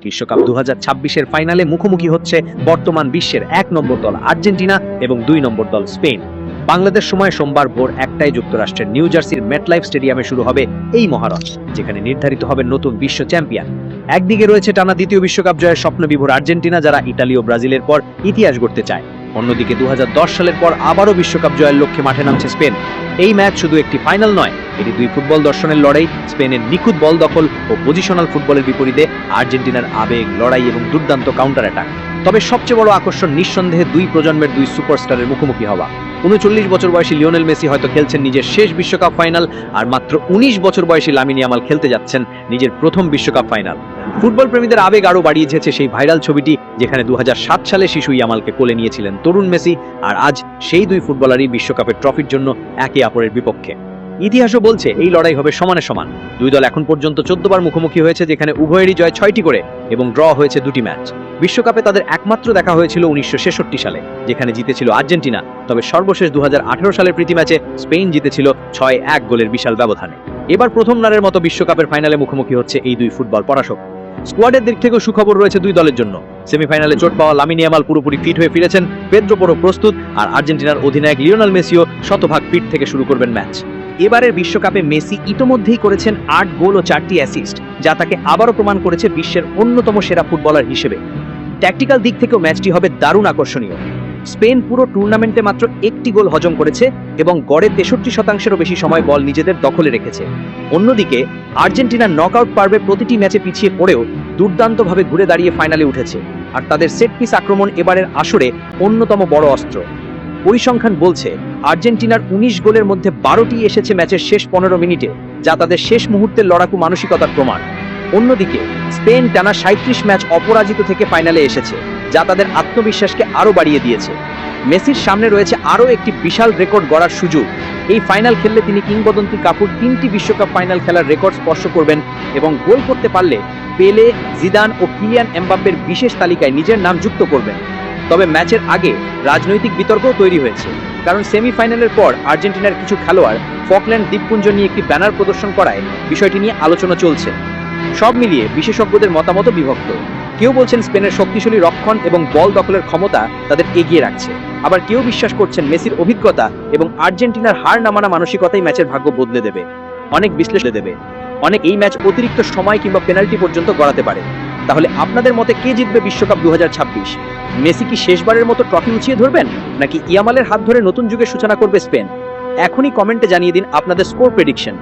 বিশ্বকাপ 2026-এর ফাইনালে মুখোমুখি হচ্ছে বর্তমান বিশ্বের 1 নম্বর দল আর্জেন্টিনা এবং 2 নম্বর দল স্পেন। বাংলাদেশ সময় সোমবার ভোর 1টায় যুক্তরাষ্ট্রের নিউ জার্সির মেটলাইফ স্টেডিয়ামে শুরু হবে এই মহারণ, যেখানে নির্ধারিত হবে নতুন বিশ্ব চ্যাম্পিয়ন। একদিকে রয়েছে টানা দ্বিতীয় বিশ্বকাপ জয়ের স্বপ্নবিভোর আর্জেন্টিনা, যারা ইতালি ও ব্রাজিলের পর ইতিহাস গড়তে চায়। অন্যদিকে 2010 সালের পর আবারও বিশ্বকাপ জয়ের লক্ষ্যে মাঠে নামছে স্পেন। এই ম্যাচ শুধু একটি ফাইনাল নয়, এটি দুই ফুটবল দর্শনের লড়াই। স্পেনের নিখুঁত বল দখল ও পজিশনাল ফুটবলের বিপরীতে আর্জেন্টিনার আবেগ, লড়াই এবং দুর্দান্ত কাউন্টার অ্যাটাক। তবে সবচেয়ে বড় আকর্ষণ নিঃসন্দেহে দুই প্রজন্মের দুই সুপারস্টারের মুখোমুখি হওয়া। 39 বছর বয়সী লিওনেল মেসি হয়তো খেলছেন নিজের শেষ বিশ্বকাপ ফাইনাল, আর মাত্র 19 বছর বয়সী লামিন ইয়ামাল খেলতে যাচ্ছেন নিজের প্রথম বিশ্বকাপ ফাইনাল। ফুটবল প্রেমীদের আবেগ আরও বাড়িয়েছে সেই ভাইরাল ছবিটি, যেখানে 2007 সালে শিশু ইয়ামালকে কোলে নিয়েছিলেন তরুণ মেসি, আর আজ সেই দুই ফুটবলারই বিশ্বকাপের ট্রফির জন্য একে অপরের বিপক্ষে। ইতিহাসও বলছে এই লড়াই হবে সমানে সমান। দুই দল এখন পর্যন্ত 14 বার মুখোমুখি হয়েছে, যেখানে উভয়েরই জয় 6টি করে এবং ড্র হয়েছে 2টি ম্যাচ। বিশ্বকাপে তাদের একমাত্র দেখা হয়েছিল 1966 সালে, যেখানে জিতেছিল আর্জেন্টিনা। তবে সর্বশেষ 2018 সালের প্রীতি ম্যাচে স্পেন জিতেছিল 6-1 গোলের বিশাল ব্যবধানে। এবার প্রথমবারের মতো বিশ্বকাপের ফাইনালে মুখোমুখি হচ্ছে এই দুই ফুটবল পরাশক। স্কোয়াডের দিক থেকেও সুখবর রয়েছে দুই দলের জন্য। সেমিফাইনালে চোট পাওয়া লামিন ইয়ামাল পুরোপুরি ফিট হয়ে ফিরেছেন, পেদ্রো পোরো প্রস্তুত, আর আর্জেন্টিনার অধিনায়ক লিওনেল মেসিও শতভাগ ফিট থেকে শুরু করবেন ম্যাচ। এবারের বিশ্বকাপে মেসি ইতোমধ্যেই করেছেন 8 গোল ও 4টি অ্যাসিস্ট, যা তাকে আবারও প্রমাণ করেছে বিশ্বের অন্যতম সেরা ফুটবলার হিসেবে। ট্যাকটিক্যাল দিক থেকেও ম্যাচটি হবে দারুণ আকর্ষণীয়। স্পেন পুরো টুর্নামেন্টে মাত্র 1টি গোল হজম করেছে এবং গড়ে 63%-এরও বেশি সময় বল নিজেদের দখলে রেখেছে। অন্যদিকে আর্জেন্টিনা নকআউট পর্বে প্রতিটি ম্যাচে পিছিয়ে পড়েও দুর্দান্তভাবে ঘুরে দাঁড়িয়ে ফাইনালে উঠেছে, আর তাদের সেট পিস আক্রমণ এবারের আসরে অন্যতম বড় অস্ত্র। পরিসংখ্যান বলছে আর্জেন্টিনার 19 গোলের মধ্যে 12টি এসেছে ম্যাচের শেষ 15 মিনিটে, যা তাদের শেষ মুহূর্তের লড়াকু মানসিকতার প্রমাণ। অন্যদিকে স্পেন টানা 37 ম্যাচ অপরাজিত থেকে ফাইনালে এসেছে, যা তাদের আত্মবিশ্বাসকে আরও বাড়িয়ে দিয়েছে। মেসির সামনে রয়েছে আরও একটি বিশাল রেকর্ড গড়ার সুযোগ। এই ফাইনাল খেললে তিনি কিংবদন্তি কাপুর 3টি বিশ্বকাপ ফাইনাল খেলার রেকর্ড স্পর্শ করবেন এবং গোল করতে পারলে পেলে, জিদান ও কিলিয়ান এমবাপ্পের বিশেষ তালিকায় নিজের নাম যুক্ত করবেন। তবে ম্যাচের আগে রাজনৈতিক বিতর্কও তৈরি হয়েছে, কারণ সেমিফাইনালের পর আর্জেন্টিনার কিছু খেলোয়াড় ফকল্যান্ড দ্বীপপুঞ্জ নিয়ে একটি ব্যানার প্রদর্শন করায় বিষয়টি নিয়ে আলোচনা চলছে। সব মিলিয়ে বিশেষজ্ঞদের মতামত বিভক্ত। কেউ বলছেন স্পেনের শক্তিশালী রক্ষণ এবং বল দখলের ক্ষমতা তাদের এগিয়ে রাখছে, আবার কেউ বিশ্বাস করছেন মেসির অভিজ্ঞতা এবং আর্জেন্টিনার হার না মানা মানসিকতাই ম্যাচের ভাগ্য বদলে দেবে। অনেক এই ম্যাচ অতিরিক্ত সময় কিংবা পেনাল্টি পর্যন্ত গড়াতে পারে। তাহলে আপনাদের মতে কে জিতবে বিশ্বকাপ 2026? মেসি কি শেষবারের মতো ট্রফি উঁচিয়ে ধরবেন, নাকি ইয়ামালের হাত ধরে নতুন যুগের সূচনা করবে স্পেন? এখনই কমেন্টে জানিয়ে দিন আপনাদের স্কোর প্রেডিকশন।